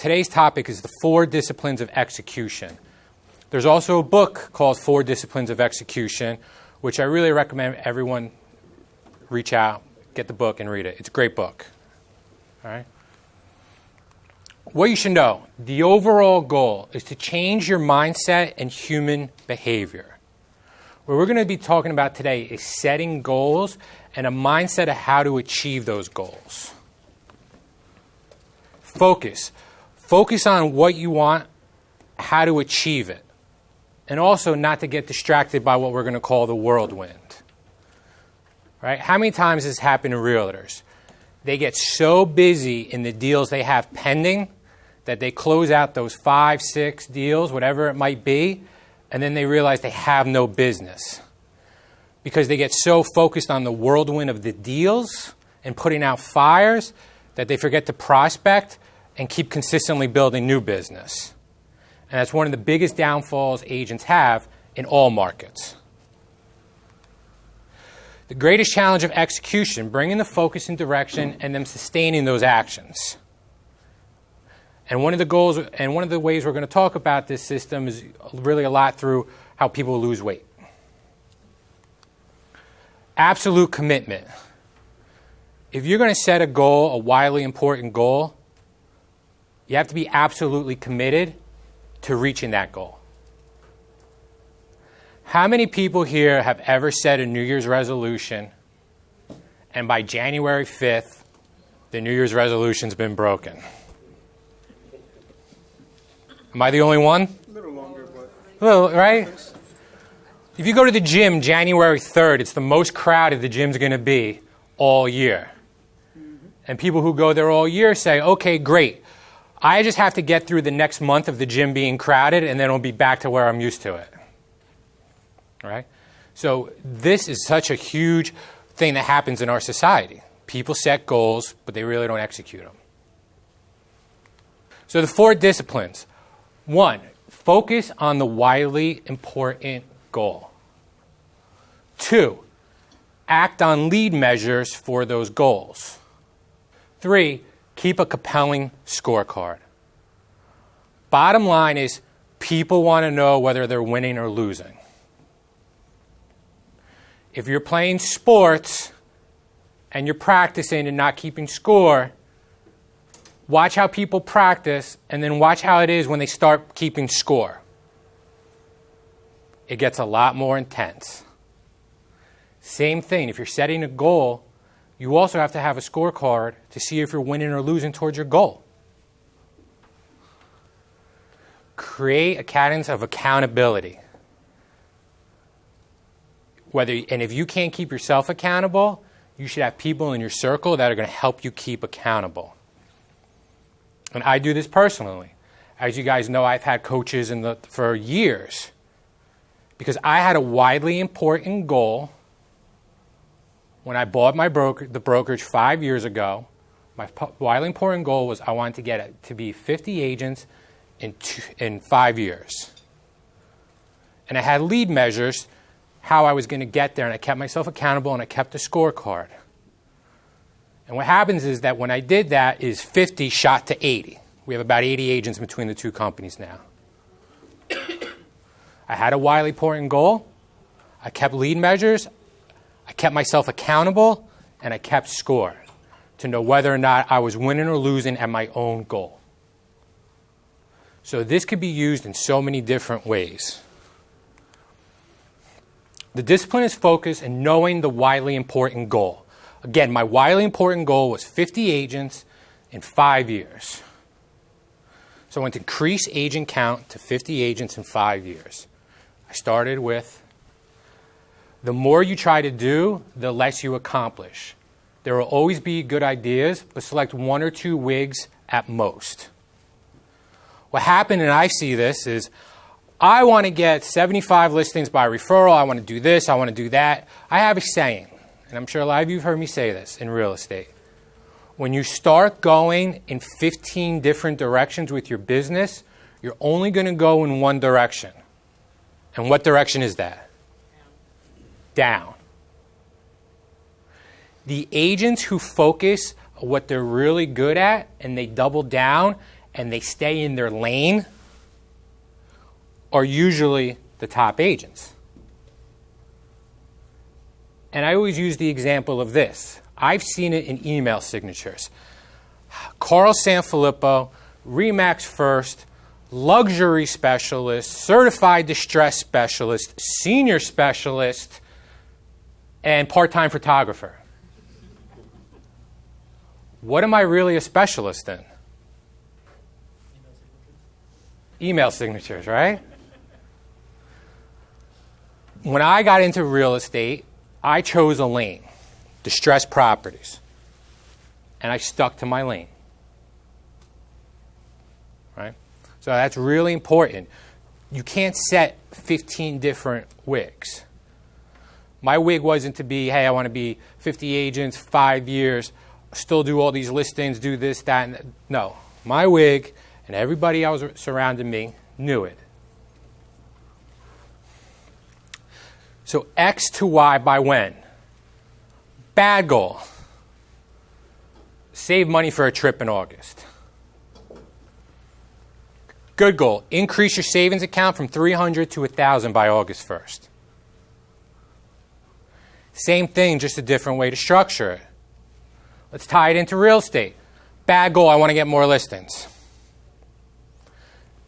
today's topic is the 4 disciplines of execution. There's also a book called 4 Disciplines of Execution, which I really recommend everyone reach out, get the book, and read it. It's a great book. All right? What you should know, the overall goal is to change your mindset and human behavior. What we're going to be talking about today is setting goals and a mindset of how to achieve those goals. Focus. Focus on what you want, how to achieve it. And also not to get distracted by what we're going to call the whirlwind. Right? How many times has this happened to realtors? They get so busy in the deals they have pending that they close out those 5, 6 deals, whatever it might be, and then they realize they have no business. Because they get so focused on the whirlwind of the deals and putting out fires that they forget to prospect and keep consistently building new business. And that's one of the biggest downfalls agents have in all markets. The greatest challenge of execution, bringing the focus and direction and then sustaining those actions. And one of the goals and one of the ways we're going to talk about this system is really a lot through how people lose weight. Absolute commitment. If you're going to set a goal, a wildly important goal, you have to be absolutely committed to reaching that goal. How many people here have ever set a New Year's resolution and by January 5th, the New Year's resolution's been broken? Am I the only one? A little longer, but... Well, right? If you go to the gym January 3rd, it's the most crowded the gym's going to be all year. And people who go there all year say, okay, great. I just have to get through the next month of the gym being crowded, and then it'll be back to where I'm used to it. Right? So this is such a huge thing that happens in our society. People set goals, but they really don't execute them. So the 4 disciplines. 1, focus on the wildly important goal. 2, act on lead measures for those goals. 3, keep a compelling scorecard. Bottom line is, people want to know whether they're winning or losing. If you're playing sports and you're practicing and not keeping score, watch how people practice and then watch how it is when they start keeping score. It gets a lot more intense. Same thing, if you're setting a goal, you also have to have a scorecard to see if you're winning or losing towards your goal. Create a cadence of accountability. And if you can't keep yourself accountable, you should have people in your circle that are going to help you keep accountable. And I do this personally. As you guys know, I've had coaches for years because I had a widely important goal. When I bought the brokerage 5 years ago, my widely important goal was I wanted to get it to be 50 agents in 5 years. And I had lead measures, how I was going to get there, and I kept myself accountable, and I kept a scorecard. And what happens is that when I did that is 50 shot to 80. We have about 80 agents between the 2 companies now. I had a widely important goal. I kept lead measures. I kept myself accountable, and I kept score to know whether or not I was winning or losing at my own goal. So this could be used in so many different ways. The discipline is focus and knowing the widely important goal. Again, my widely important goal was 50 agents in 5 years. So I went to increase agent count to 50 agents in 5 years. I started with the more you try to do, the less you accomplish. There will always be good ideas, but select 1 or 2 wigs at most. What happened, and I see this, is I want to get 75 listings by referral. I want to do this. I want to do that. I have a saying, and I'm sure a lot of you have heard me say this in real estate. When you start going in 15 different directions with your business, you're only going to go in one direction. And what direction is that? Down. The agents who focus on what they're really good at and they double down and they stay in their lane are usually the top agents. And I always use the example of this. I've seen it in email signatures. Carl Sanfilippo, RE/MAX First, luxury specialist, certified distress specialist, senior specialist, and part-time photographer. What am I really a specialist in? Email signatures, right? When I got into real estate, I chose a lane, distressed properties, and I stuck to my lane. Right? So that's really important. You can't set 15 different wigs. My wig wasn't to be, hey, I want to be 50 agents, 5 years, still do all these listings, do this, that, and no. My wig and everybody else surrounding me knew it. So X to Y by when? Bad goal. Save money for a trip in August. Good goal. Increase your savings account from $300 to $1,000 by August 1st. Same thing, just a different way to structure it. Let's tie it into real estate. Bad goal, I want to get more listings.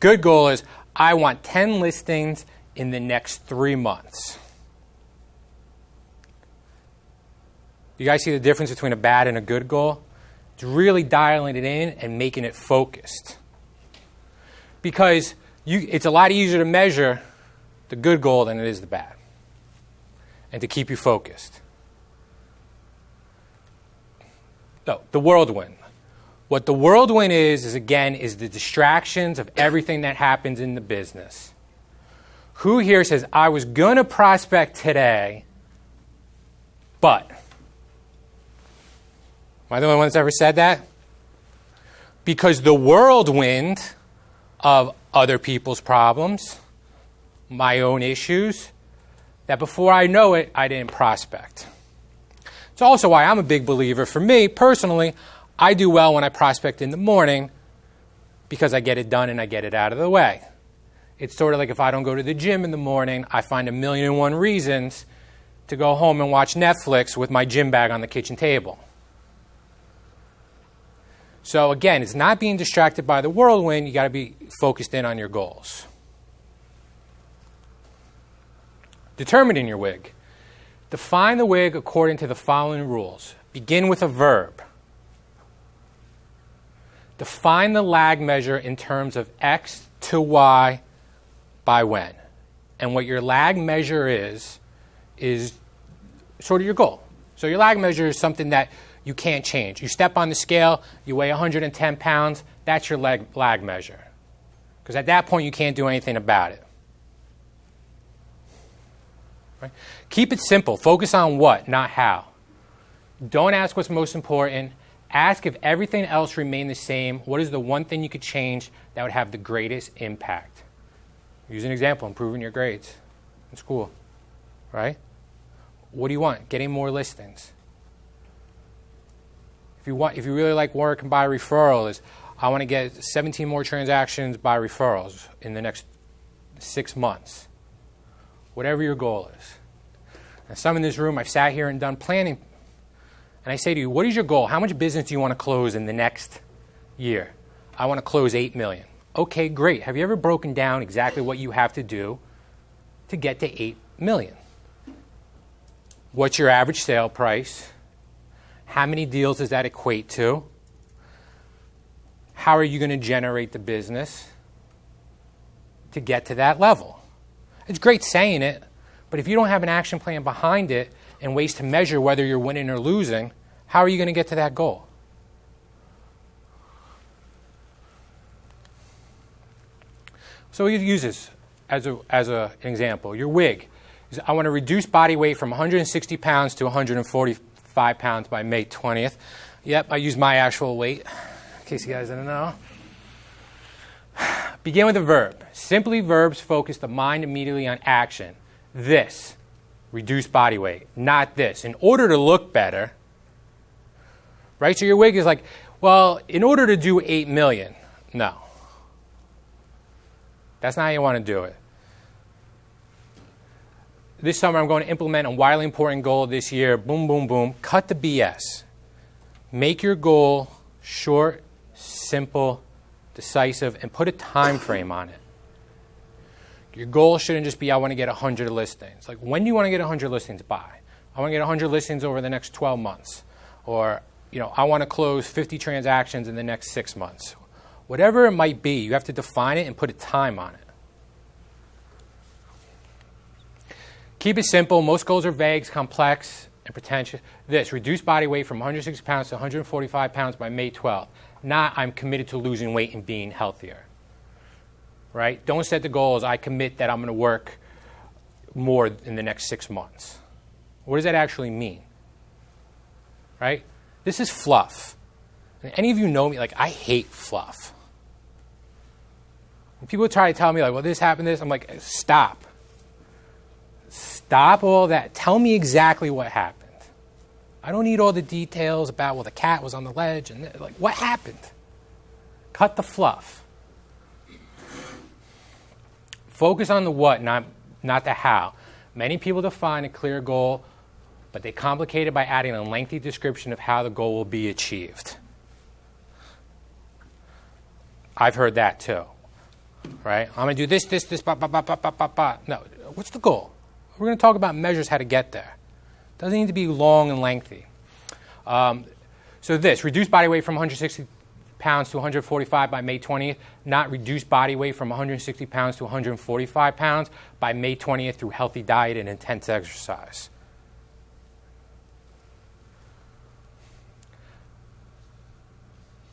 Good goal is, I want 10 listings in the next 3 months. You guys see the difference between a bad and a good goal? It's really dialing it in and making it focused. Because it's a lot easier to measure the good goal than it is the bad. And to keep you focused. So, the whirlwind. What the whirlwind is the distractions of everything that happens in the business. Who here says, I was going to prospect today, but... Am I the only one that's ever said that? Because the whirlwind of other people's problems, my own issues, that before I know it, I didn't prospect. It's also why I'm a big believer. For me, personally, I do well when I prospect in the morning because I get it done and I get it out of the way. It's sort of like if I don't go to the gym in the morning, I find 1,000,001 reasons to go home and watch Netflix with my gym bag on the kitchen table. So again, it's not being distracted by the whirlwind. You got to be focused in on your goals. Determining your wig. Define the wig according to the following rules. Begin with a verb. Define the lag measure in terms of X to Y by when. And what your lag measure is sort of your goal. So your lag measure is something that you can't change. You step on the scale, you weigh 110 pounds, that's your lag measure. Because at that point, you can't do anything about it. Right? Keep it simple. Focus on what, not how. Don't ask what's most important. Ask if everything else remained the same, what is the one thing you could change that would have the greatest impact? Use an example, improving your grades in school. Right? What do you want? Getting more listings. If you really like work and by referral, is I want to get 17 more transactions by referrals in the next 6 months. Whatever your goal is. And some in this room, I've sat here and done planning. And I say to you, what is your goal? How much business do you want to close in the next year? I want to close $8 million. Okay, great. Have you ever broken down exactly what you have to do to get to $8 million? What's your average sale price? How many deals does that equate to? How are you going to generate the business to get to that level? It's great saying it, but if you don't have an action plan behind it and ways to measure whether you're winning or losing, how are you going to get to that goal? So we use this as an example. Your wig. I want to reduce body weight from 160 pounds to 145 pounds by May 20th. Yep, I use my actual weight, in case you guys didn't know. Begin with a verb. Simply verbs focus the mind immediately on action. This, reduce body weight, not this. In order to look better, right? So your wig is like, well, in order to do 8 million. No. That's not how you want to do it. This summer, I'm going to implement a wildly important goal this year. Boom, boom, boom. Cut the BS. Make your goal short, simple, decisive, and put a time frame on it. Your goal shouldn't just be, I want to get 100 listings. Like, when do you want to get 100 listings by? I want to get 100 listings over the next 12 months. Or, I want to close 50 transactions in the next 6 months. Whatever it might be, you have to define it and put a time on it. Keep it simple. Most goals are vague, complex, and pretentious. Reduce body weight from 160 pounds to 145 pounds by May 12th. Not, I'm committed to losing weight and being healthier. Right? Don't set the goal as, I commit that I'm going to work more in the next 6 months. What does that actually mean? Right? This is fluff. And any of you know me, I hate fluff. When people try to tell me, well, this happened, I'm like, stop. Stop all that. Tell me exactly what happened. I don't need all the details about, the cat was on the ledge, and what happened? Cut the fluff. Focus on the what, not the how. Many people define a clear goal, but they complicate it by adding a lengthy description of how the goal will be achieved. I've heard that too, right? I'm going to do this, ba, ba, ba, ba, ba, ba, ba. No, what's the goal? We're going to talk about measures, how to get there. It doesn't need to be long and lengthy. Reduce body weight from 160 pounds to 145 by May 20th, not reduce body weight from 160 pounds to 145 pounds by May 20th through healthy diet and intense exercise.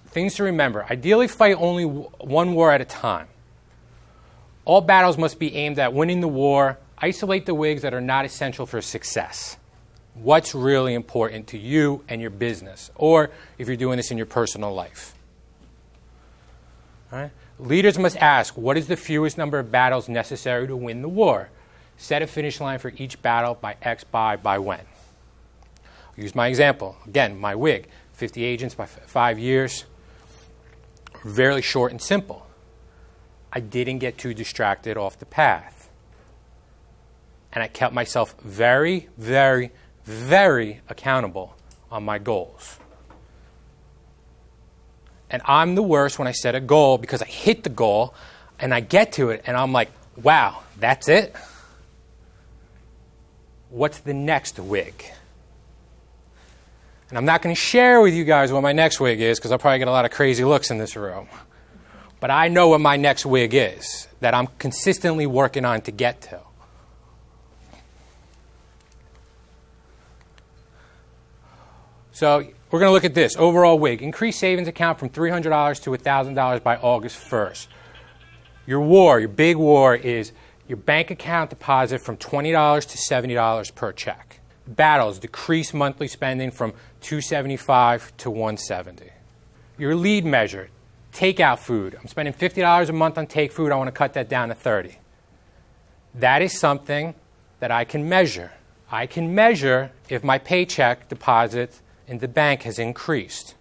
Things to remember. Ideally, fight only one war at a time. All battles must be aimed at winning the war. Isolate the wigs that are not essential for success. What's really important to you and your business, or if you're doing this in your personal life. All right? Leaders must ask, what is the fewest number of battles necessary to win the war? Set a finish line for each battle by X by when. I'll use my example. Again, my wig. 50 agents by 5 years. Very short and simple. I didn't get too distracted off the path. And I kept myself very, very, very accountable on my goals. And I'm the worst when I set a goal because I hit the goal and I get to it and I'm like, wow, that's it? What's the next wig? And I'm not going to share with you guys what my next wig is because I'll probably get a lot of crazy looks in this room. But I know what my next wig is that I'm consistently working on to get to. So we're going to look at this. Overall wig. Increase savings account from $300 to $1,000 by August 1st. Your big war is your bank account deposit from $20 to $70 per check. Battles. Decrease monthly spending from $275 to $170. Your lead measure. Takeout food. I'm spending $50 a month on take food. I want to cut that down to $30. That is something that I can measure. I can measure if my paycheck deposit in the bank has increased.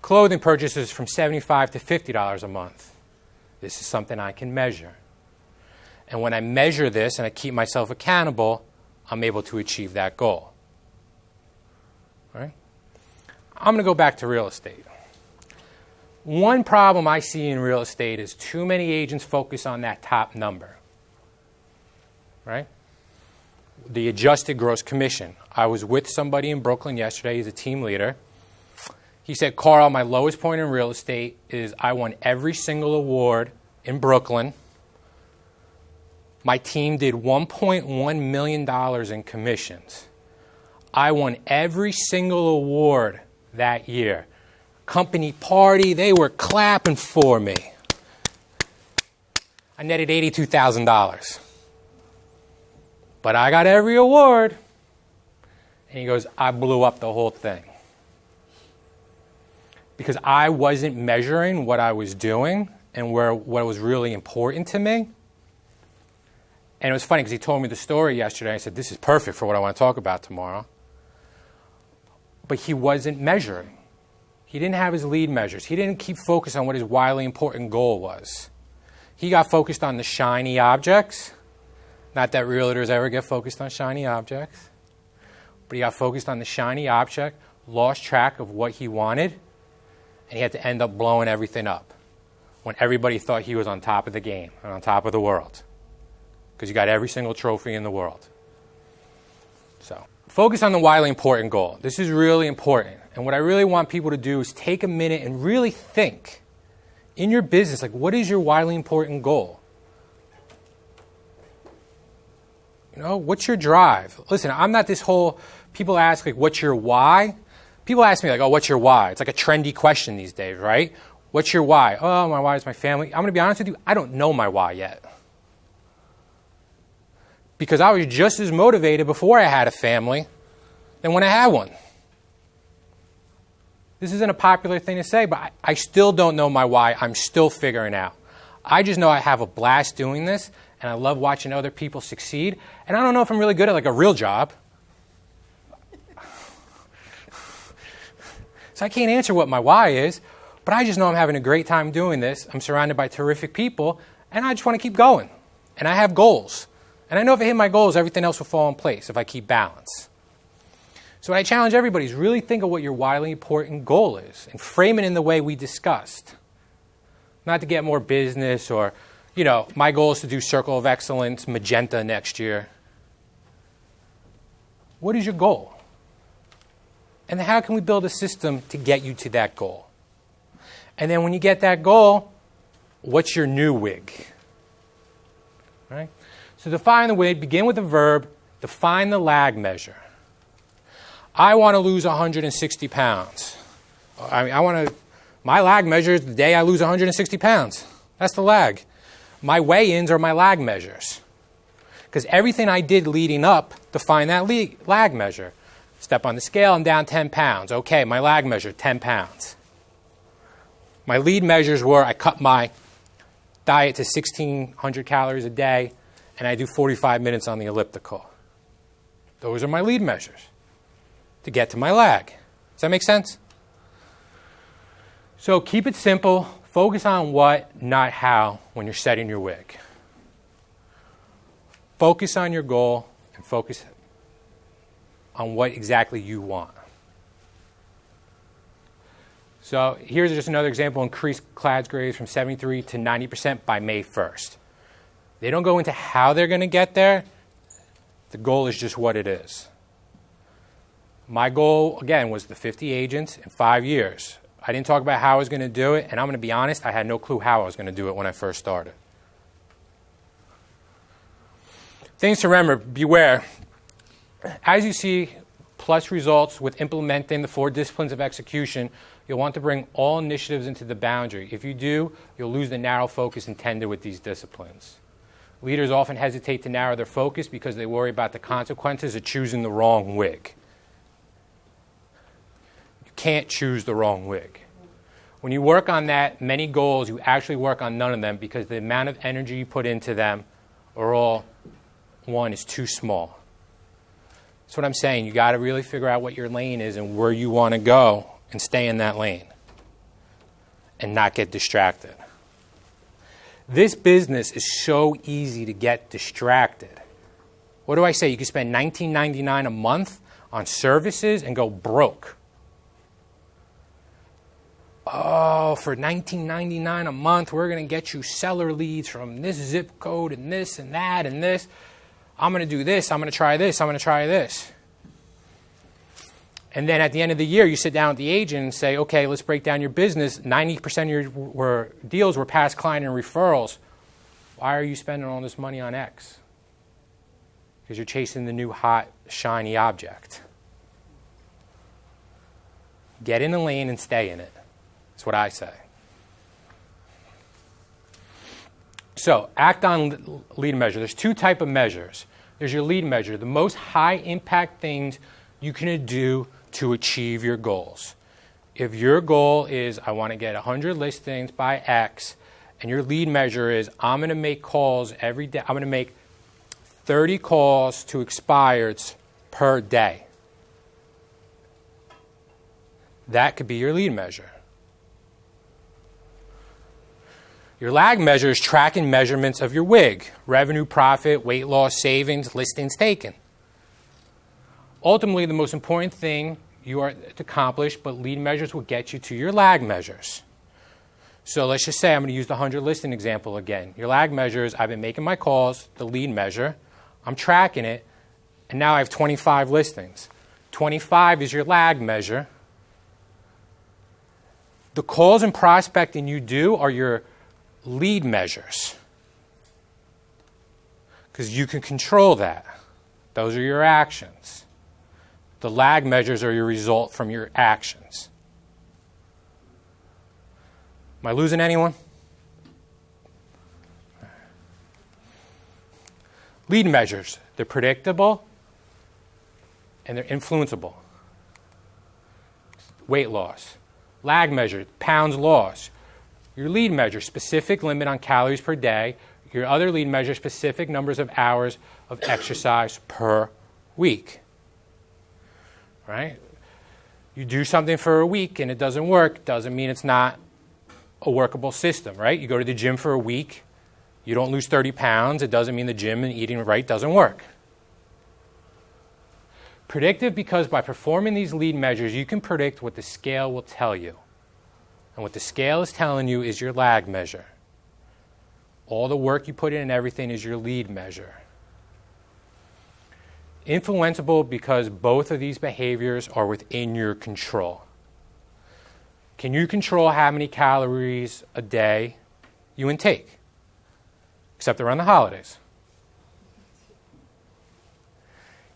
Clothing purchases from $75 to $50 a month. This is something I can measure. And when I measure this and I keep myself accountable, I'm able to achieve that goal. All right? I'm going to go back to real estate. One problem I see in real estate is too many agents focus on that top number. Right? The adjusted gross commission. I was with somebody in Brooklyn yesterday. He's a team leader. He said, Carl, my lowest point in real estate is I won every single award in Brooklyn. My team did $1.1 million in commissions. I won every single award that year. Company party, they were clapping for me. I netted $82,000. But I got every award. And he goes, I blew up the whole thing. Because I wasn't measuring what I was doing and what was really important to me. And it was funny because he told me the story yesterday. I said, this is perfect for what I want to talk about tomorrow. But he wasn't measuring. He didn't have his lead measures. He didn't keep focused on what his wildly important goal was. He got focused on the shiny objects. Not that realtors ever get focused on shiny objects. But he got focused on the shiny object, lost track of what he wanted, and he had to end up blowing everything up when everybody thought he was on top of the game and on top of the world. Because you got every single trophy in the world. So, focus on the wildly important goal. This is really important. And what I really want people to do is take a minute and really think in your business, like, what is your wildly important goal? You know, what's your drive? Listen, I'm not this whole, people ask, like, what's your why? People ask me, like, oh, what's your why? It's like a trendy question these days, right? What's your why? Oh, my why is my family. I'm going to be honest with you, I don't know my why yet. Because I was just as motivated before I had a family than when I had one. This isn't a popular thing to say, but I still don't know my why. I'm still figuring out. I just know I have a blast doing this, and I love watching other people succeed. And I don't know if I'm really good at like a real job. So I can't answer what my why is, but I just know I'm having a great time doing this. I'm surrounded by terrific people, and I just want to keep going. And I have goals. And I know if I hit my goals, everything else will fall in place if I keep balance. So what I challenge everybody is really think of what your wildly important goal is and frame it in the way we discussed. Not to get more business or, you know, my goal is to do Circle of Excellence, Magenta next year. What is your goal? And how can we build a system to get you to that goal? And then when you get that goal, what's your new wig? Right? So define the wig, begin with the verb, define the lag measure. I want to lose 160 pounds. My lag measure is the day I lose 160 pounds. That's the lag. My weigh-ins are my lag measures. Because everything I did leading up defined that lag measure. Step on the scale, I'm down 10 pounds. Okay, my lag measure, 10 pounds. My lead measures were I cut my diet to 1,600 calories a day, and I do 45 minutes on the elliptical. Those are my lead measures to get to my lag. Does that make sense? So keep it simple. Focus on what, not how, when you're setting your wig. Focus on your goal and focus on what exactly you want. So here's just another example. Increase class grades from 73 to 90% by May 1st. They don't go into how they're going to get there. The goal is just what it is. My goal, again, was the 50 agents in 5 years. I didn't talk about how I was going to do it, and I'm going to be honest, I had no clue how I was going to do it when I first started. Things to remember, beware. As you see plus results with implementing the 4 disciplines of execution, you'll want to bring all initiatives into the boundary. If you do, you'll lose the narrow focus intended with these disciplines. Leaders often hesitate to narrow their focus because they worry about the consequences of choosing the wrong wig. You can't choose the wrong wig. When you work on that many goals, you actually work on none of them because the amount of energy you put into them or all one is too small. That's what I'm saying. You got to really figure out what your lane is and where you want to go and stay in that lane and not get distracted. This business is so easy to get distracted. What do I say? You can spend $19.99 a month on services and go broke. Oh, for $19.99 a month, we're going to get you seller leads from this zip code and this and that and this. I'm going to do this. I'm going to try this. I'm going to try this. And then at the end of the year, you sit down with the agent and say, okay, let's break down your business. 90% of your deals were past client and referrals. Why are you spending all this money on X? Because you're chasing the new hot, shiny object. Get in the lane and stay in it. That's what I say. So, act on lead measure. There's 2 types of measures. There's your lead measure, the most high impact things you can do to achieve your goals. If your goal is, I want to get 100 listings by X, and your lead measure is, I'm going to make calls every day. I'm going to make 30 calls to expireds per day. That could be your lead measure. Your lag measure is tracking measurements of your WIG, revenue, profit, weight loss, savings, listings taken. Ultimately, the most important thing you are to accomplish, but lead measures will get you to your lag measures. So let's just say I'm going to use the 100 listing example again. Your lag measure is I've been making my calls, the lead measure, I'm tracking it, and now I have 25 listings. 25 is your lag measure. The calls and prospecting you do are your lead measures, because you can control that. Those are your actions. The lag measures are your result from your actions. Am I losing anyone? Lead measures, they're predictable and they're influenceable. Weight loss. Lag measure, pounds lost. Your lead measure, specific limit on calories per day. Your other lead measure, specific numbers of hours of exercise per week. Right? You do something for a week and it doesn't work, doesn't mean it's not a workable system, right? You go to the gym for a week, you don't lose 30 pounds, it doesn't mean the gym and eating right doesn't work. Predictive, because by performing these lead measures, you can predict what the scale will tell you. And what the scale is telling you is your lag measure. All the work you put in and everything is your lead measure. Influenceable, because both of these behaviors are within your control. Can you control how many calories a day you intake? Except around the holidays.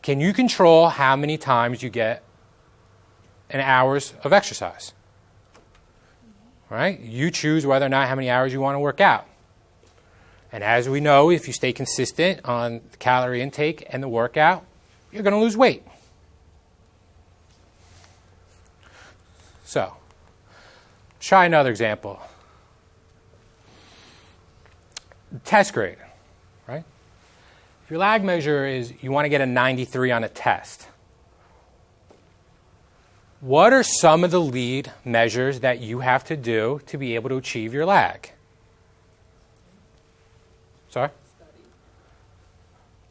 Can you control how many times you get an hours of exercise? Right? You choose whether or not how many hours you want to work out. And as we know, if you stay consistent on the calorie intake and the workout, you're going to lose weight. So, try another example. Test grade, right? If your lag measure is you want to get a 93 on a test, what are some of the lead measures that you have to do to be able to achieve your lag? Sorry?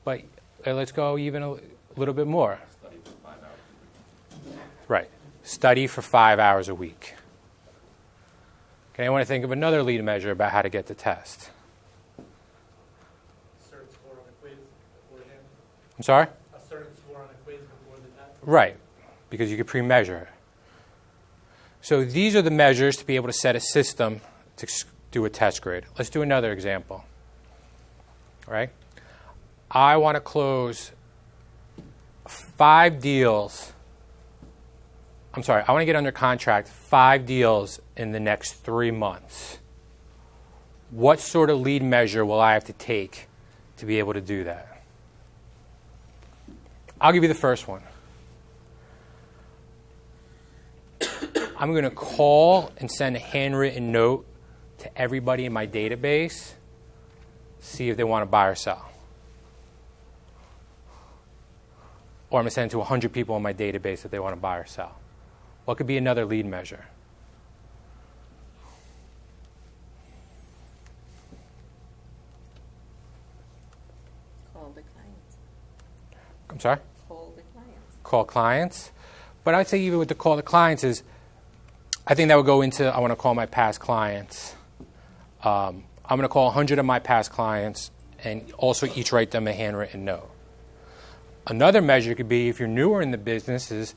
Study. But let's go even a little bit more. Study for 5 hours. Right. Study for 5 hours a week. Okay, I want to think of another lead measure about how to get the test. A certain score on a quiz beforehand. I'm sorry? A certain score on a quiz before the test. Right, because you could pre-measure it. So these are the measures to be able to set a system to do a test grade. Let's do another example. All right? I want to close 5 deals. I'm sorry, I want to get under contract 5 deals in the next 3 months. What sort of lead measure will I have to take to be able to do that? I'll give you the first one. I'm going to call and send a handwritten note to everybody in my database, see if they want to buy or sell. Or I'm going to send it to 100 people in my database if they want to buy or sell. What could be another lead measure? Call the clients. I'm sorry? Call the clients. Call clients. But I'd say even with the call the clients is, I think that would go into, I want to call my past clients. I'm going to call 100 of my past clients and also each write them a handwritten note. Another measure could be, if you're newer in the business, is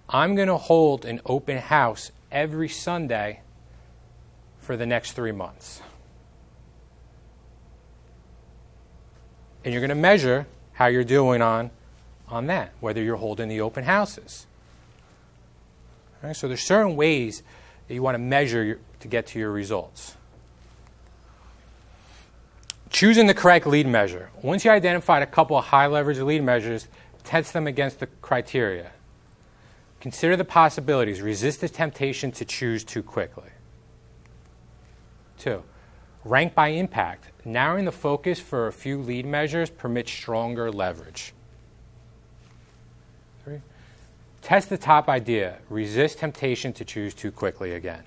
I'm going to hold an open house every Sunday for the next 3 months. And you're going to measure how you're doing on that, whether you're holding the open houses. All right, so there's certain ways that you want to measure to get to your results. Choosing the correct lead measure. Once you identified a couple of high leverage lead measures, test them against the criteria. Consider the possibilities. Resist the temptation to choose too quickly. 2, rank by impact. Narrowing the focus for a few lead measures permits stronger leverage. 3, Test the top idea. Resist temptation to choose too quickly again.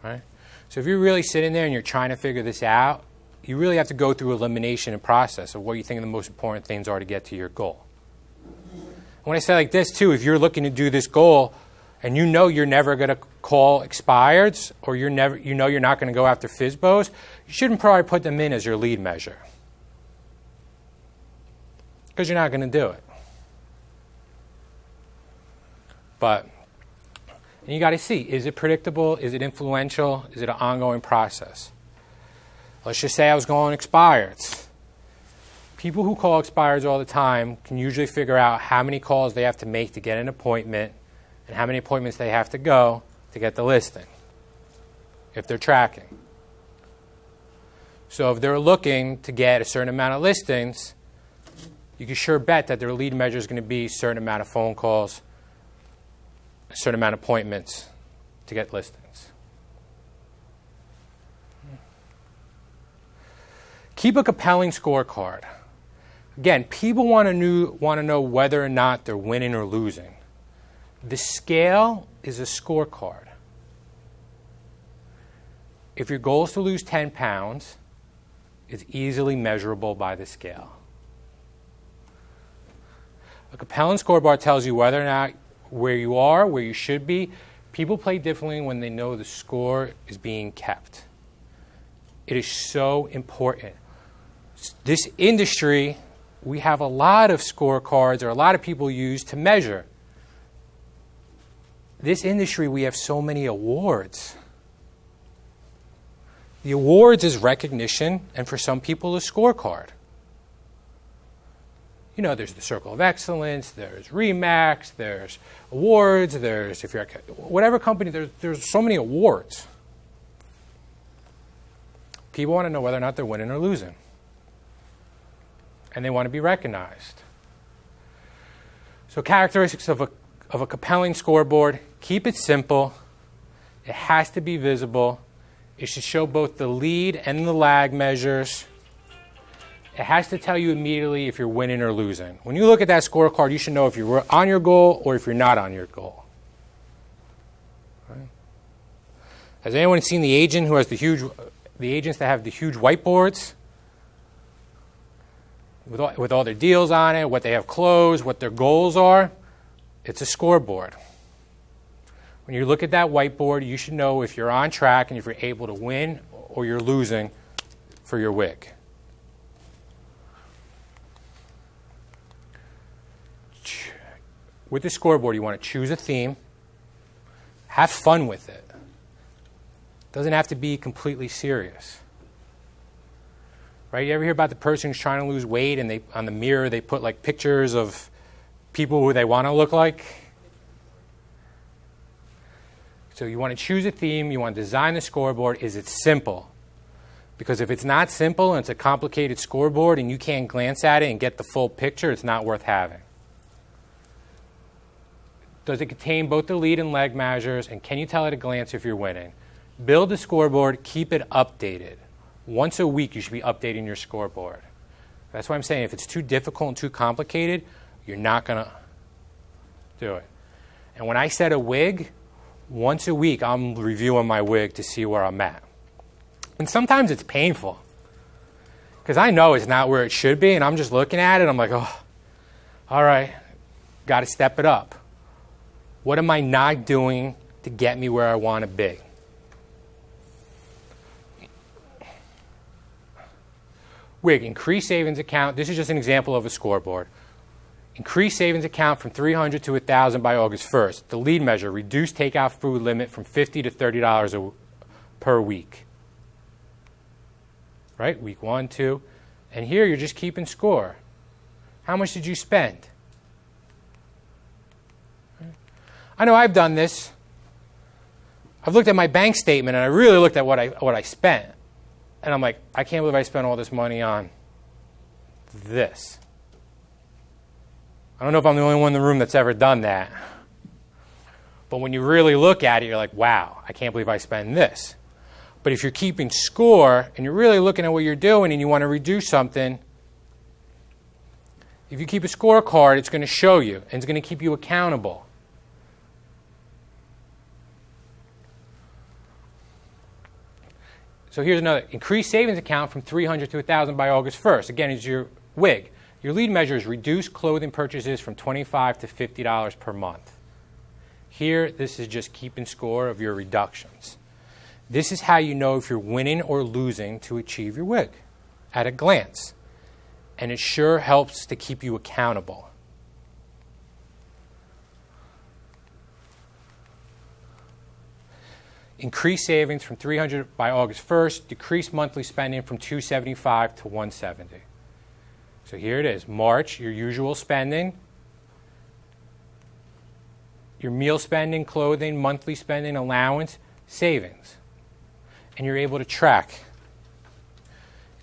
Right? So if you're really sitting there and you're trying to figure this out, you really have to go through elimination and process of what you think the most important things are to get to your goal. When I say like this too, if you're looking to do this goal and you know you're never going to call expireds or you're not going to go after FSBOs, you shouldn't probably put them in as your lead measure. Because you're not going to do it. But you got to see, is it predictable? Is it influential? Is it an ongoing process? Let's just say I was going expireds. People who call expireds all the time can usually figure out how many calls they have to make to get an appointment and how many appointments they have to go to get the listing, if they're tracking. So if they're looking to get a certain amount of listings, you can sure bet that their lead measure is going to be a certain amount of phone calls, a certain amount of appointments to get listings. Keep a compelling scorecard. Again, people want to know whether or not they're winning or losing. The scale is a scorecard. If your goal is to lose 10 pounds, it's easily measurable by the scale. A compelling scoreboard tells you whether or not where you are, where you should be. People play differently when they know the score is being kept. It is so important. This industry, we have a lot of scorecards or a lot of people use to measure. This industry, we have so many awards. The awards is recognition, and for some people, a scorecard. You know, there's the Circle of Excellence, there's RE/MAX, there's awards, there's, if you're at whatever company, there's so many awards. People want to know whether or not they're winning or losing. And they want to be recognized. So characteristics of a compelling scoreboard: keep it simple. It has to be visible. It should show both the lead and the lag measures. It has to tell you immediately if you're winning or losing. When you look at that scorecard, you should know if you're on your goal or if you're not on your goal. Right? Has anyone seen the agent who has the agents that have the huge whiteboards with all their deals on it, what they have closed, what their goals are? It's a scoreboard. When you look at that whiteboard, you should know if you're on track and if you're able to win or you're losing for your WIG. With the scoreboard, you want to choose a theme. Have fun with it. It doesn't have to be completely serious. Right? You ever hear about the person who's trying to lose weight and on the mirror they put like pictures of people who they want to look like? So you want to choose a theme. You want to design the scoreboard. Is it simple? Because if it's not simple and it's a complicated scoreboard and you can't glance at it and get the full picture, it's not worth having. Does it contain both the lead and lag measures, and can you tell at a glance if you're winning? Build a scoreboard, keep it updated. Once a week, you should be updating your scoreboard. That's why I'm saying if it's too difficult and too complicated, you're not going to do it. And when I set a WIG, once a week, I'm reviewing my WIG to see where I'm at. And sometimes it's painful because I know it's not where it should be, and I'm just looking at it. I'm like, oh, all right, got to step it up. What am I not doing to get me where I want to be? WIG, increase savings account. This is just an example of a scoreboard. Increase savings account from $300 to $1,000 by August 1st. The lead measure, reduce takeout food limit from $50 to $30 per week. Right? Week 1, 2. And here you're just keeping score. How much did you spend? I know I've done this. I've looked at my bank statement and I really looked at what I spent. And I'm like, I can't believe I spent all this money on this. I don't know if I'm the only one in the room that's ever done that. But when you really look at it, you're like, wow, I can't believe I spent this. But if you're keeping score and you're really looking at what you're doing and you want to reduce something, If you keep a scorecard, it's going to show you, and it's going to keep you accountable. So here's another. Increase savings account from $300 to $1,000 by August 1st. Again, it's your WIG. Your lead measure is reduce clothing purchases from $25 to $50 per month. Here, this is just keeping score of your reductions. This is how you know if you're winning or losing to achieve your WIG at a glance. And it sure helps to keep you accountable. Increase savings from $300 by August 1st. Decrease monthly spending from $275 to $170. So here it is. March, your usual spending. Your meal spending, clothing, monthly spending, allowance, savings. And you're able to track.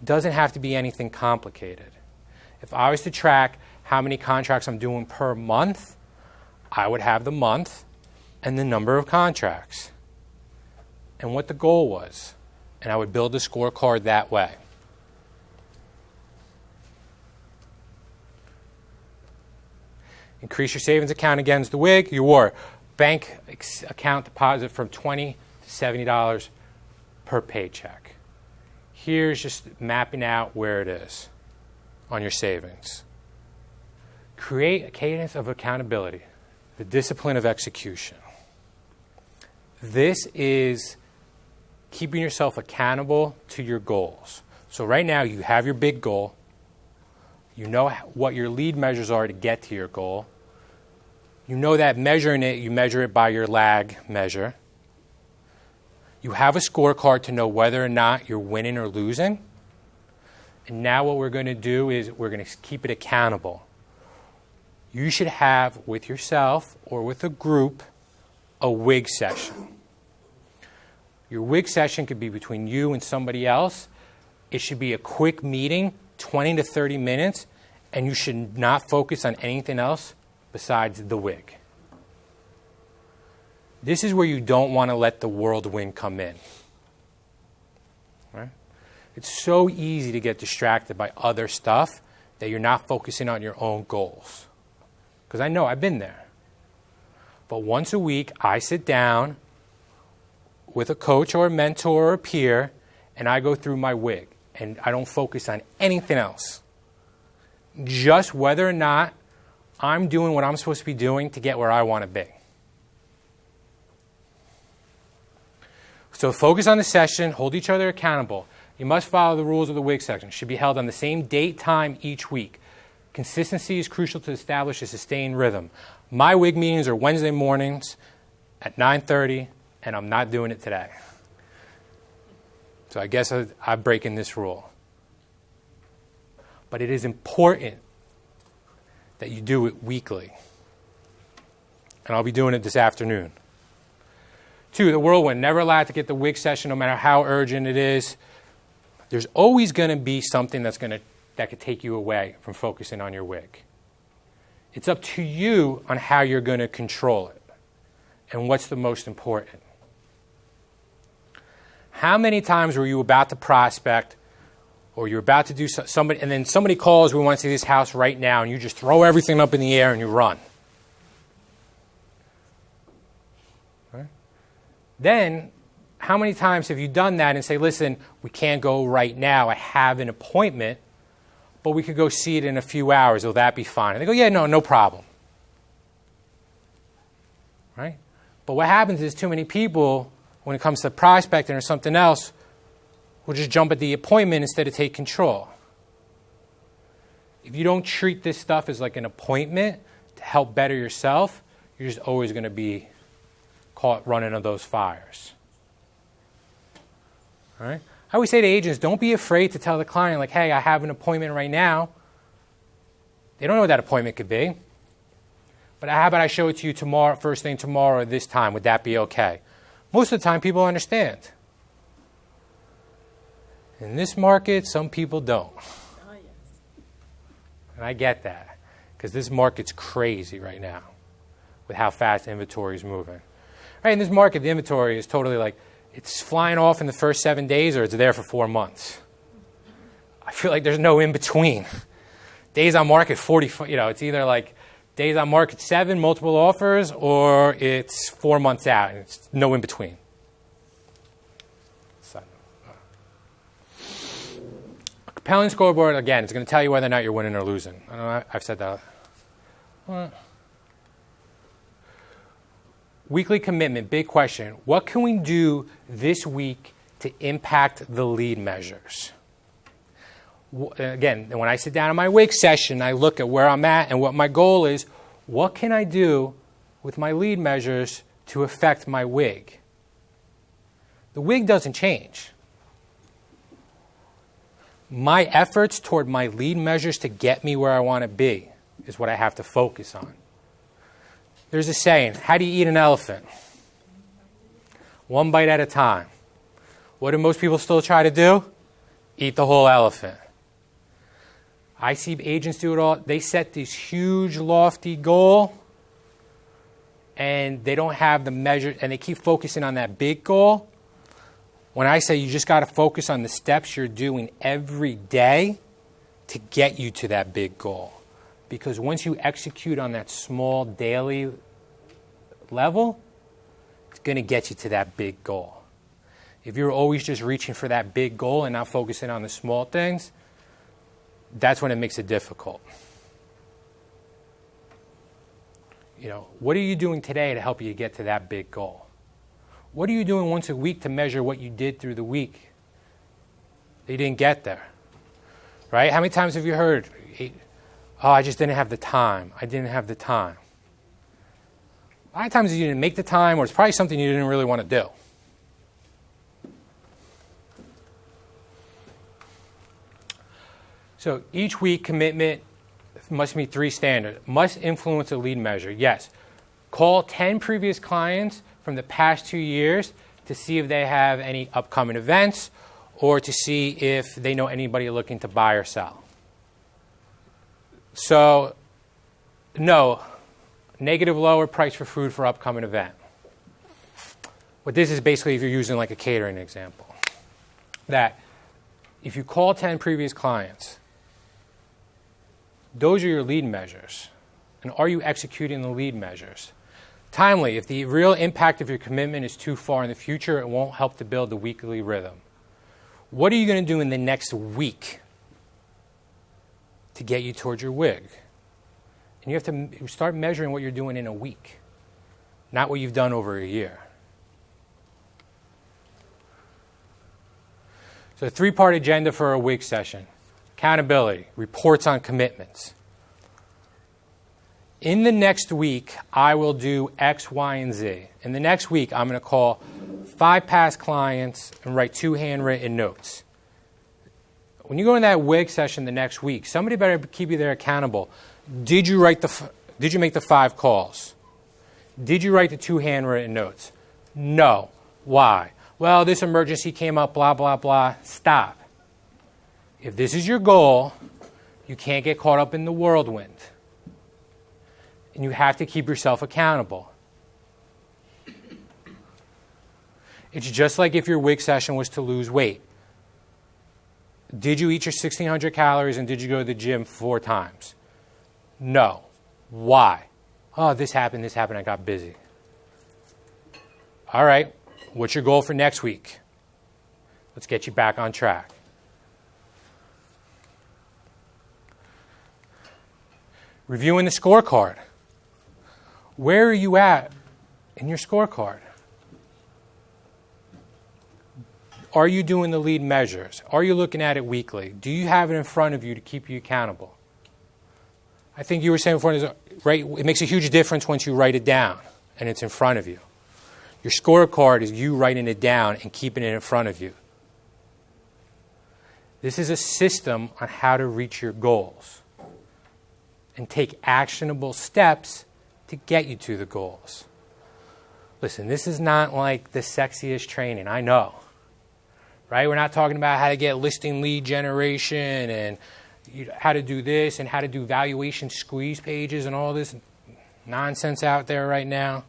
It doesn't have to be anything complicated. If I was to track how many contracts I'm doing per month, I would have the month and the number of contracts and what the goal was. And I would build a scorecard that way. Increase your savings account against the WIG. Your bank account deposit from $20 to $70 per paycheck. Here's just mapping out where it is on your savings. Create a cadence of accountability, the discipline of execution. This is keeping yourself accountable to your goals. So right now you have your big goal. You know what your lead measures are to get to your goal. You know that measuring it, you measure it by your lag measure. You have a scorecard to know whether or not you're winning or losing. And now what we're going to do is we're going to keep it accountable. You should have with yourself or with a group a WIG session. Your WIG session could be between you and somebody else. It should be a quick meeting, 20 to 30 minutes, and you should not focus on anything else besides the WIG. This is where you don't want to let the whirlwind come in. Right? It's so easy to get distracted by other stuff that you're not focusing on your own goals. Because I know I've been there. But once a week, I sit down with a coach or a mentor or a peer, and I go through my WIG. And I don't focus on anything else. Just whether or not I'm doing what I'm supposed to be doing to get where I want to be. So focus on the session, hold each other accountable. You must follow the rules of the WIG session. It should be held on the same date, time each week. Consistency is crucial to establish a sustained rhythm. My WIG meetings are Wednesday mornings at 9:30, and I'm not doing it today. So I guess I'm breaking this rule. But it is important that you do it weekly. And I'll be doing it this afternoon. 2, the whirlwind. Never allowed to get the WIG session no matter how urgent it is. There's always going to be something that could take you away from focusing on your WIG. It's up to you on how you're going to control it and what's the most important. How many times were you about to prospect or you're about to do somebody, and then somebody calls, we want to see this house right now, and you just throw everything up in the air and you run? Right? Then, how many times have you done that and say, listen, we can't go right now, I have an appointment, but we could go see it in a few hours, will that be fine? And they go, yeah, no problem. Right? But what happens is too many people, when it comes to prospecting or something else, will just jump at the appointment instead of take control. If you don't treat this stuff as like an appointment to help better yourself, you're just always going to be caught running on those fires. All right? I always say to agents, don't be afraid to tell the client, like, hey, I have an appointment right now. They don't know what that appointment could be. But how about I show it to you tomorrow, first thing tomorrow at this time? Would that be okay? Most of the time, people understand. In this market, some people don't. Oh, yes. And I get that, because this market's crazy right now with how fast inventory is moving. Right, in this market, the inventory is totally like, it's flying off in the first 7 days or it's there for 4 months. I feel like there's no in-between. days on market 40, it's either like days on market 7, multiple offers, or it's 4 months out, and it's no in between. So, a compelling scoreboard, again, it's going to tell you whether or not you're winning or losing. I know I've said that. Weekly commitment, big question. What can we do this week to impact the lead measures? Again, when I sit down in my WIG session, I look at where I'm at and what my goal is. What can I do with my lead measures to affect my WIG? The WIG doesn't change. My efforts toward my lead measures to get me where I want to be is what I have to focus on. There's a saying, how do you eat an elephant? One bite at a time. What do most people still try to do? Eat the whole elephant. I see agents do it all. They set this huge, lofty goal, and they don't have the measure, and they keep focusing on that big goal. When I say you just got to focus on the steps you're doing every day to get you to that big goal. Because once you execute on that small daily level, it's going to get you to that big goal. If you're always just reaching for that big goal and not focusing on the small things, that's when it makes it difficult. What are you doing today to help you get to that big goal? What are you doing once a week to measure what you did through the week that you didn't get there? Right? How many times have you heard, oh, I just didn't have the time. I didn't have the time. A lot of times you didn't make the time, or it's probably something you didn't really want to do. So each week commitment must meet 3 standards. Must influence a lead measure. Yes. Call 10 previous clients from the past 2 years to see if they have any upcoming events or to see if they know anybody looking to buy or sell. So, no, negative lower price for food for upcoming event. What this is basically, if you're using like a catering example, that if you call 10 previous clients, those are your lead measures. And are you executing the lead measures? Timely, if the real impact of your commitment is too far in the future, it won't help to build the weekly rhythm. What are you going to do in the next week to get you towards your WIG? And you have to start measuring what you're doing in a week, not what you've done over a year. So a 3-part agenda for a WIG session. Accountability, reports on commitments. In the next week, I will do X, Y, and Z. In the next week, I'm going to call 5 past clients and write 2 handwritten notes. When you go in that WIG session the next week, somebody better keep you there accountable. Did you make the 5 calls? Did you write the 2 handwritten notes? No. Why? Well, this emergency came up, blah, blah, blah. Stop. If this is your goal, you can't get caught up in the whirlwind. And you have to keep yourself accountable. It's just like if your WIG session was to lose weight. Did you eat your 1,600 calories and did you go to the gym 4 times? No. Why? Oh, this happened, I got busy. All right, what's your goal for next week? Let's get you back on track. Reviewing the scorecard. Where are you at in your scorecard? Are you doing the lead measures? Are you looking at it weekly? Do you have it in front of you to keep you accountable? I think you were saying before, right? It makes a huge difference once you write it down and it's in front of you. Your scorecard is you writing it down and keeping it in front of you. This is a system on how to reach your goals and take actionable steps to get you to the goals. Listen, this is not like the sexiest training, I know. Right? We're not talking about how to get listing lead generation and how to do this and how to do valuation squeeze pages and all this nonsense out there right now.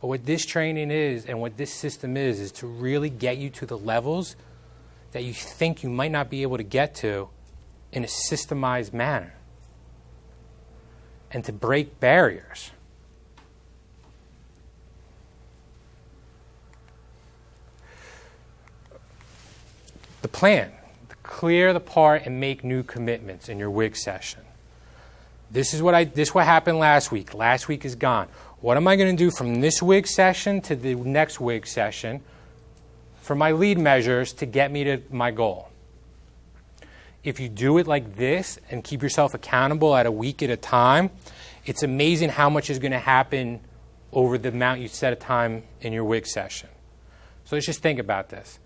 But what this training is and what this system is to really get you to the levels that you think you might not be able to get to in a systemized manner and to break barriers. The plan, to clear the part and make new commitments in your WIG session. This is what happened last week. Last week is gone. What am I going to do from this WIG session to the next WIG session for my lead measures to get me to my goal? If you do it like this and keep yourself accountable at a week at a time, it's amazing how much is going to happen over the amount you set of time in your WIG session. So let's just think about this.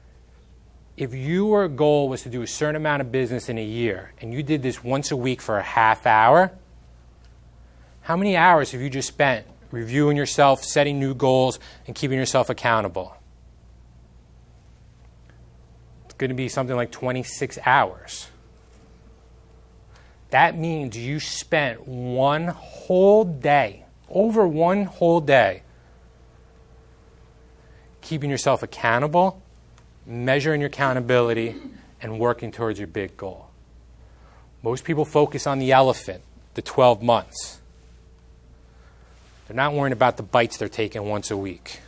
If your goal was to do a certain amount of business in a year and you did this once a week for a half hour, how many hours have you just spent reviewing yourself, setting new goals, and keeping yourself accountable? It's going to be something like 26 hours. That means you spent one whole day, over one whole day, keeping yourself accountable, measuring your accountability, and working towards your big goal. Most people focus on the elephant, the 12 months. They're not worrying about the bites they're taking once a week.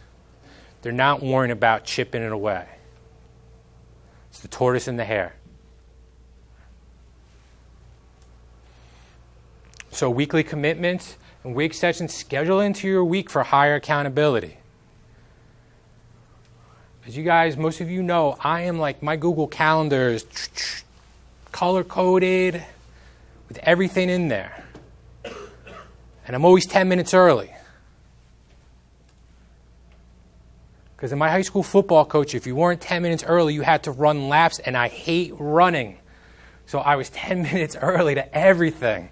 They're not worrying about chipping it away. It's the tortoise and the hare. So weekly commitments and WIG sessions, schedule into your week for higher accountability. As you guys, most of you know, I am like, my Google Calendar is color-coded with everything in there. And I'm always 10 minutes early. Because in my high school football coach, if you weren't 10 minutes early, you had to run laps, and I hate running. So I was 10 minutes early to everything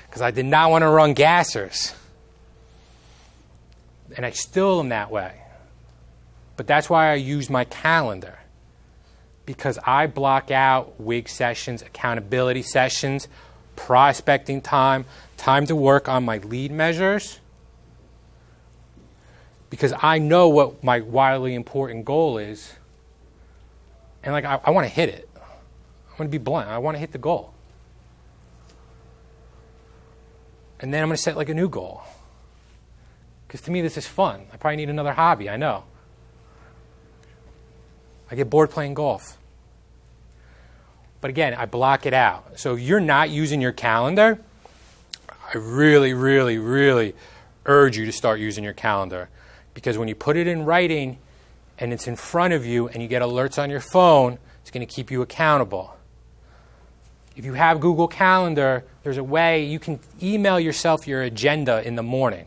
because I did not want to run gassers. And I still am that way. But that's why I use my calendar, because I block out WIG sessions, accountability sessions, prospecting time, time to work on my lead measures, because I know what my wildly important goal is, and like I want to hit it. I want to be blunt. I want to hit the goal. And then I'm going to set like a new goal. Because to me this is fun. I probably need another hobby, I know. I get bored playing golf. But again, I block it out. So if you're not using your calendar, I really, really, really urge you to start using your calendar. Because when you put it in writing and it's in front of you and you get alerts on your phone, it's going to keep you accountable. If you have Google Calendar, there's a way you can email yourself your agenda in the morning.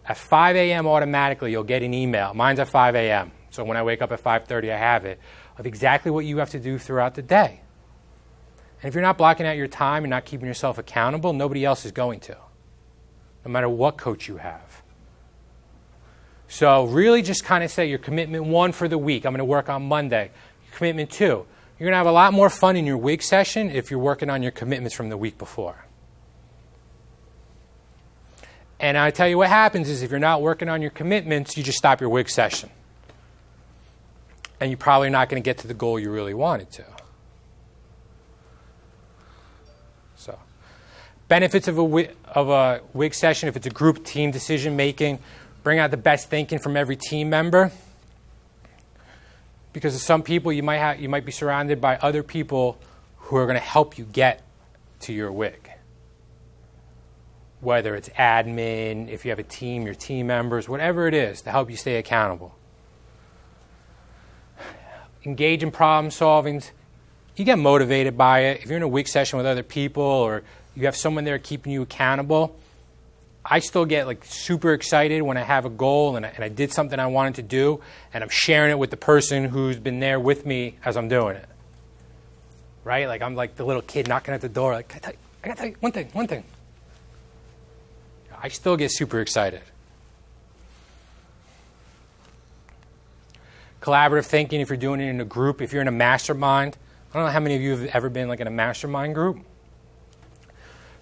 At 5 a.m. automatically, you'll get an email. Mine's at 5 a.m. So when I wake up at 5:30, I have it, of exactly what you have to do throughout the day. And if you're not blocking out your time and not keeping yourself accountable, nobody else is going to, no matter what coach you have. So really just kind of say your commitment 1 for the week. I'm going to work on Monday. Your commitment 2. You're going to have a lot more fun in your WIG session if you're working on your commitments from the week before. And I tell you what happens is if you're not working on your commitments, you just stop your WIG session. And you're probably not going to get to the goal you really wanted to. So, benefits of a WIG session, if it's a group team decision making, bring out the best thinking from every team member. Because of some people, you might be surrounded by other people who are going to help you get to your WIG. Whether it's admin, if you have a team, your team members, whatever it is, to help you stay accountable. Engage in problem solving. You get motivated by it. If you're in a WIG session with other people or you have someone there keeping you accountable, I still get like super excited when I have a goal and I did something I wanted to do and I'm sharing it with the person who's been there with me as I'm doing it. Right? Like I'm like the little kid knocking at the door like, I gotta tell you one thing. I still get super excited. Collaborative thinking, if you're doing it in a group, if you're in a mastermind. I don't know how many of you have ever been like in a mastermind group.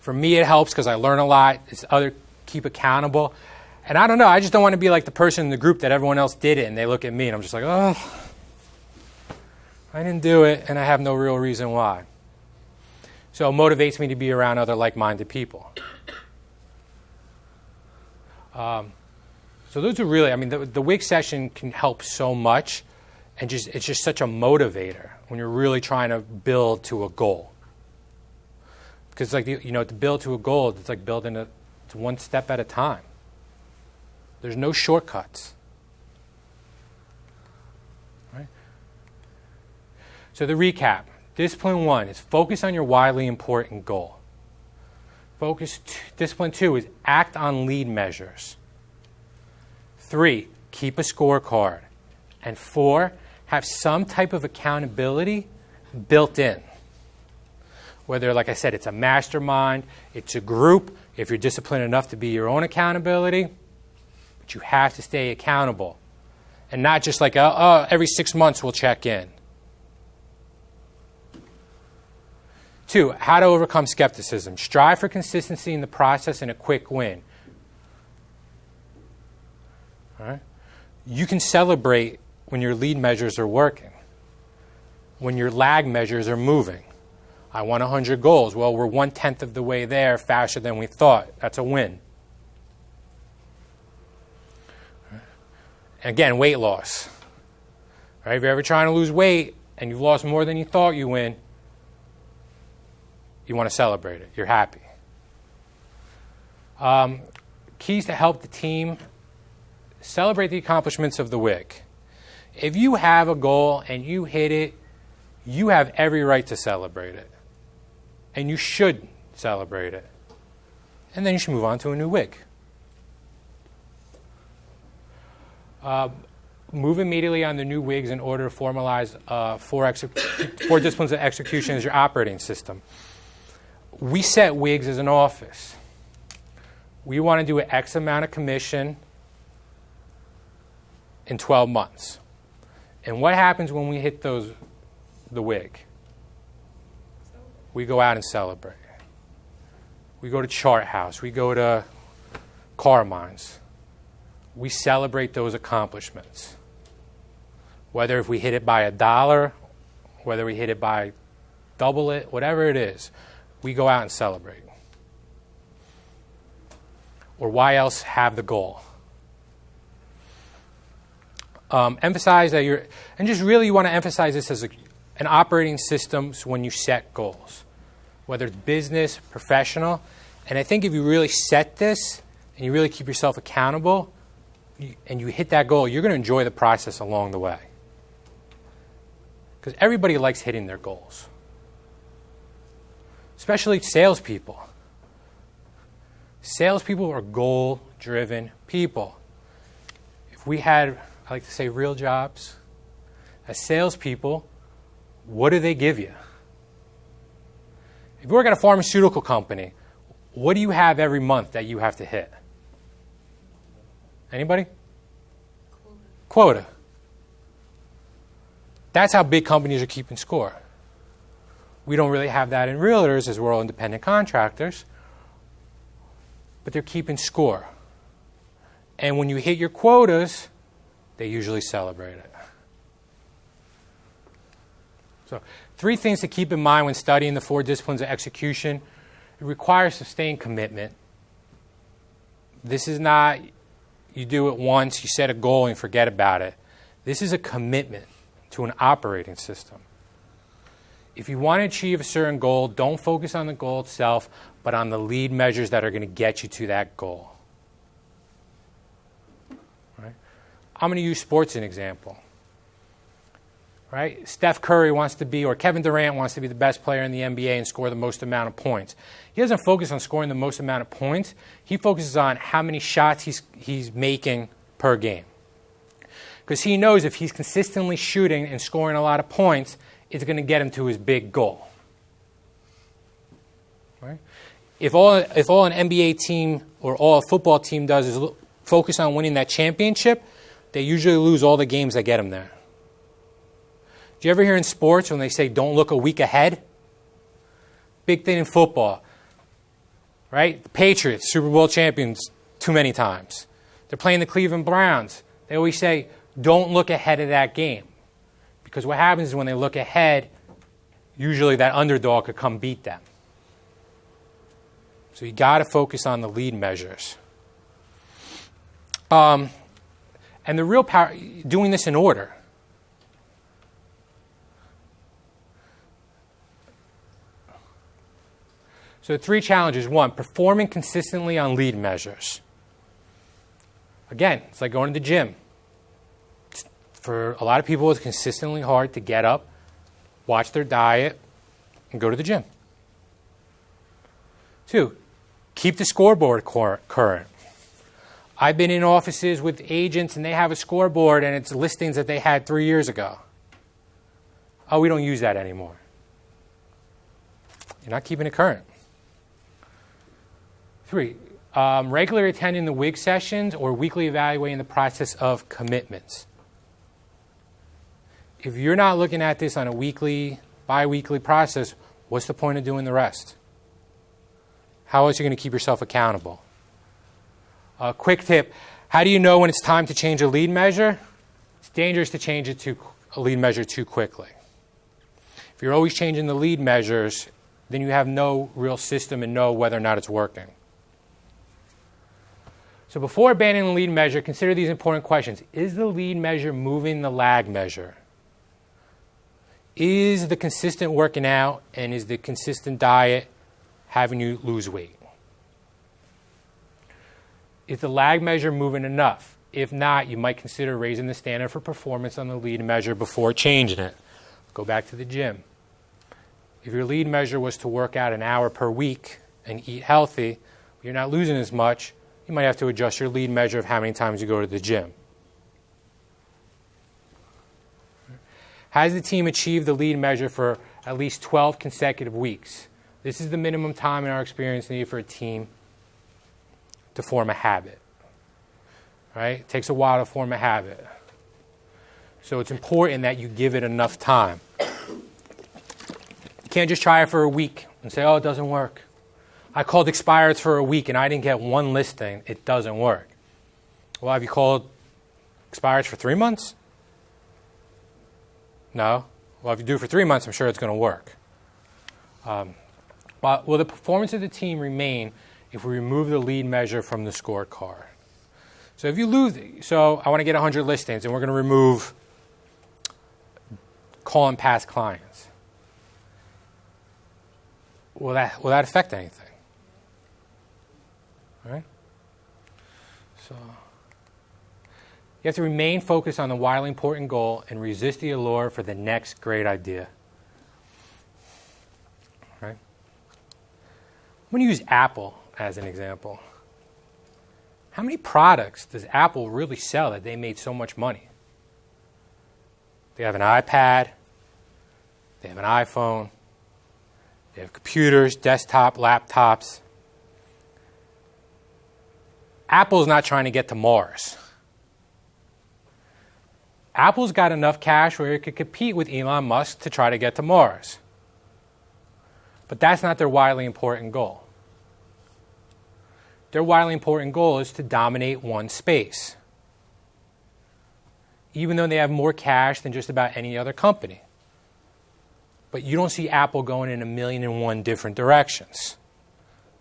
For me, it helps because I learn a lot. It's other keep accountable. And I don't know, I just don't want to be like the person in the group that everyone else did it and they look at me and I'm just like, oh, I didn't do it and I have no real reason why. So it motivates me to be around other like-minded people. So those are really, I mean, the WIG session can help so much, and it's just such a motivator when you're really trying to build to a goal. Because like, to build to a goal, it's like building it one step at a time. There's no shortcuts. Right? So the recap. Discipline 1 is focus on your wildly important goal. Discipline 2 is act on lead measures. 3, keep a scorecard. And 4, have some type of accountability built in. Whether, like I said, it's a mastermind, it's a group, if you're disciplined enough to be your own accountability, but you have to stay accountable. And not just like, every 6 months we'll check in. 2, how to overcome skepticism. Strive for consistency in the process and a quick win. All right? You can celebrate when your lead measures are working, when your lag measures are moving. I won 100 goals. Well, we're 1/10 of the way there, faster than we thought. That's a win. And again, weight loss. Right? If you're ever trying to lose weight and you've lost more than you thought you win, you want to celebrate it. You're happy. Keys to help the team. Celebrate the accomplishments of the WIG. If you have a goal and you hit it, you have every right to celebrate it. And you should celebrate it. And then you should move on to a new WIG. Move immediately on the new WIGs in order to formalize 4 disciplines of execution as your operating system. We set WIGs as an office. We want to do an X amount of commission in 12 months. And what happens when we hit the WIG? We go out and celebrate. We go to Chart House. We go to Carmine's. We celebrate those accomplishments. Whether if we hit it by $1, whether we hit it by double it, whatever it is, we go out and celebrate. Or why else have the goal? Emphasize that and just really you want to emphasize this as an operating system when you set goals, whether it's business, professional. And I think if you really set this and you really keep yourself accountable and you hit that goal, you're going to enjoy the process along the way. Because everybody likes hitting their goals, especially salespeople. Salespeople are goal-driven people. If we had, I like to say, real jobs, as salespeople, what do they give you? If you work at a pharmaceutical company, what do you have every month that you have to hit? Anybody? Quota. That's how big companies are keeping score. We don't really have that in realtors as we're all independent contractors, but they're keeping score. And when you hit your quotas, they usually celebrate it. So 3 things to keep in mind when studying the 4 disciplines of execution. It requires sustained commitment. This is not you do it once, you set a goal and forget about it. This is a commitment to an operating system. If you want to achieve a certain goal, don't focus on the goal itself, but on the lead measures that are going to get you to that goal. Right? I'm going to use sports as an example. Right? Steph Curry wants to be, or Kevin Durant wants to be the best player in the NBA and score the most amount of points. He doesn't focus on scoring the most amount of points. He focuses on how many shots he's making per game. Because he knows if he's consistently shooting and scoring a lot of points, it's going to get him to his big goal. Right? If all an NBA team or all a football team does is focus on winning that championship, they usually lose all the games that get them there. Do you ever hear in sports when they say don't look a week ahead? Big thing in football. Right? The Patriots, Super Bowl champions too many times. They're playing the Cleveland Browns. They always say don't look ahead of that game. Because what happens is when they look ahead, usually that underdog could come beat them. So you got to focus on the lead measures. And the real power, doing this in order. So 3 challenges. 1, performing consistently on lead measures. Again, it's like going to the gym. For a lot of people, it's consistently hard to get up, watch their diet, and go to the gym. 2, keep the scoreboard current. I've been in offices with agents and they have a scoreboard and it's listings that they had 3 years ago. Oh, we don't use that anymore. You're not keeping it current. 3, regularly attending the WIG sessions or weekly evaluating the process of commitments. If you're not looking at this on a weekly, bi-weekly process, what's the point of doing the rest? How else are you going to keep yourself accountable? A quick tip, how do you know when it's time to change a lead measure? It's dangerous to change it to a lead measure too quickly. If you're always changing the lead measures, then you have no real system and know whether or not it's working. So before abandoning the lead measure, consider these important questions. Is the lead measure moving the lag measure? Is the consistent working out and is the consistent diet having you lose weight? Is the lag measure moving enough? If not, you might consider raising the standard for performance on the lead measure before changing it. Go back to the gym. If your lead measure was to work out an hour per week and eat healthy, but you're not losing as much, you might have to adjust your lead measure of how many times you go to the gym. Has the team achieved the lead measure for at least 12 consecutive weeks? This is the minimum time in our experience needed for a team to form a habit. Right? It takes a while to form a habit. So it's important that you give it enough time. You can't just try it for a week and say, oh, it doesn't work. I called expireds for a week and I didn't get one listing. It doesn't work. Well, have you called expireds for 3 months? No. Well, if you do it for 3 months, I'm sure it's going to work. But will the performance of the team remain if we remove the lead measure from the scorecard? So if you lose, so I want to get 100 listings and we're going to remove calling past clients. Will that affect anything? All right? So you have to remain focused on the wildly important goal and resist the allure for the next great idea. All right? I'm going to use Apple as an example. How many products does Apple really sell that they made so much money? They have an iPad, they have an iPhone, they have computers, desktop, laptops. Apple's not trying to get to Mars. Apple's got enough cash where it could compete with Elon Musk to try to get to Mars. But that's not their wildly important goal. Their wildly important goal is to dominate one space, even though they have more cash than just about any other company. But you don't see Apple going in 1,000,001 different directions.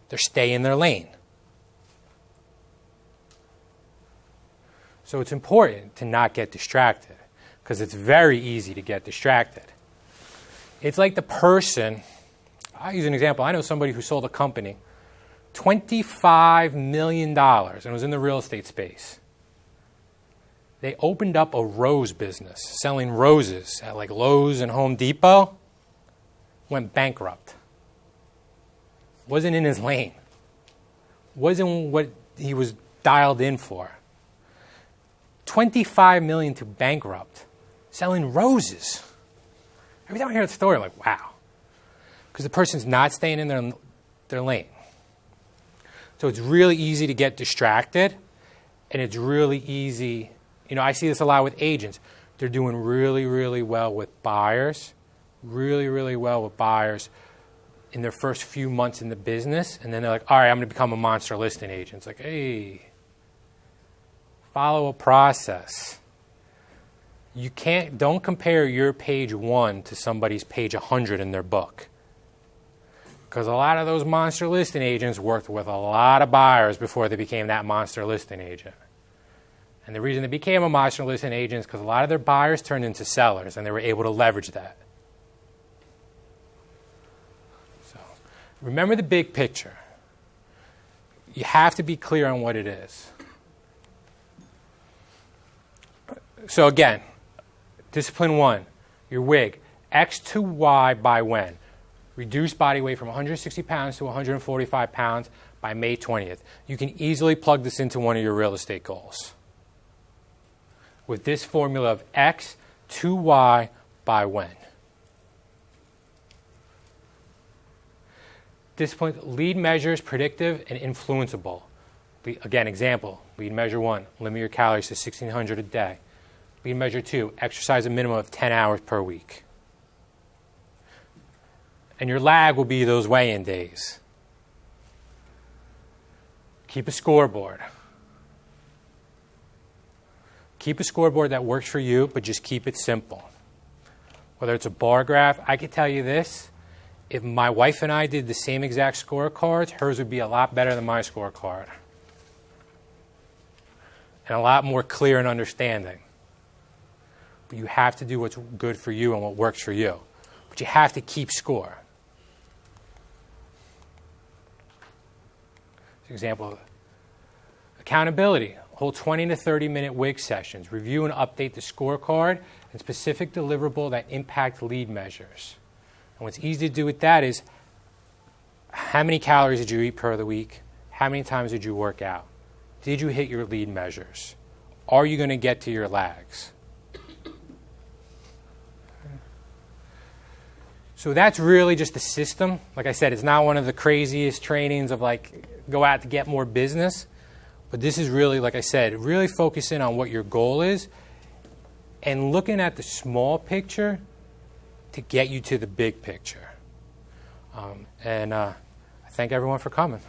They're staying in their lane. So it's important to not get distracted, because it's very easy to get distracted. It's like the person, I'll use an example. I know somebody who sold a company $25 million and was in the real estate space. They opened up a rose business, selling roses at like Lowe's and Home Depot, went bankrupt. Wasn't in his lane. Wasn't what he was dialed in for. $25 million to bankrupt, selling roses. Every time I hear the story, I'm like, wow. Because the person's not staying in their lane. So it's really easy to get distracted, and it's really easy. I see this a lot with agents. They're doing really, really well with buyers, really, really well with buyers in their first few months in the business, and then they're like, all right, I'm going to become a monster listing agent. It's like, hey, follow a process. Don't compare your page 1 to somebody's page 100 in their book. Because a lot of those monster listing agents worked with a lot of buyers before they became that monster listing agent. And the reason they became a monster listing agent is because a lot of their buyers turned into sellers, and they were able to leverage that. So remember the big picture. You have to be clear on what it is. So again, discipline 1, your WIG, X to Y by when? Reduce body weight from 160 pounds to 145 pounds by May 20th. You can easily plug this into one of your real estate goals with this formula of X to Y by when. Discipline, lead measures, predictive and influenceable. Again, example, lead measure 1, limit your calories to 1,600 a day. Lead measure 2, exercise a minimum of 10 hours per week. And your lag will be those weigh-in days. Keep a scoreboard. Keep a scoreboard that works for you, but just keep it simple. Whether it's a bar graph, I can tell you this. If my wife and I did the same exact scorecards, hers would be a lot better than my scorecard. And a lot more clear and understanding. But you have to do what's good for you and what works for you. But you have to keep score. For example, accountability. Hold 20 to 30 minute WIG sessions. Review and update the scorecard and specific deliverable that impact lead measures. And what's easy to do with that is how many calories did you eat per the week? How many times did you work out? Did you hit your lead measures? Are you going to get to your lags? So that's really just the system. Like I said, it's not one of the craziest trainings of like go out to get more business. But this is really, like I said, really focusing on what your goal is and looking at the small picture to get you to the big picture. I thank everyone for coming.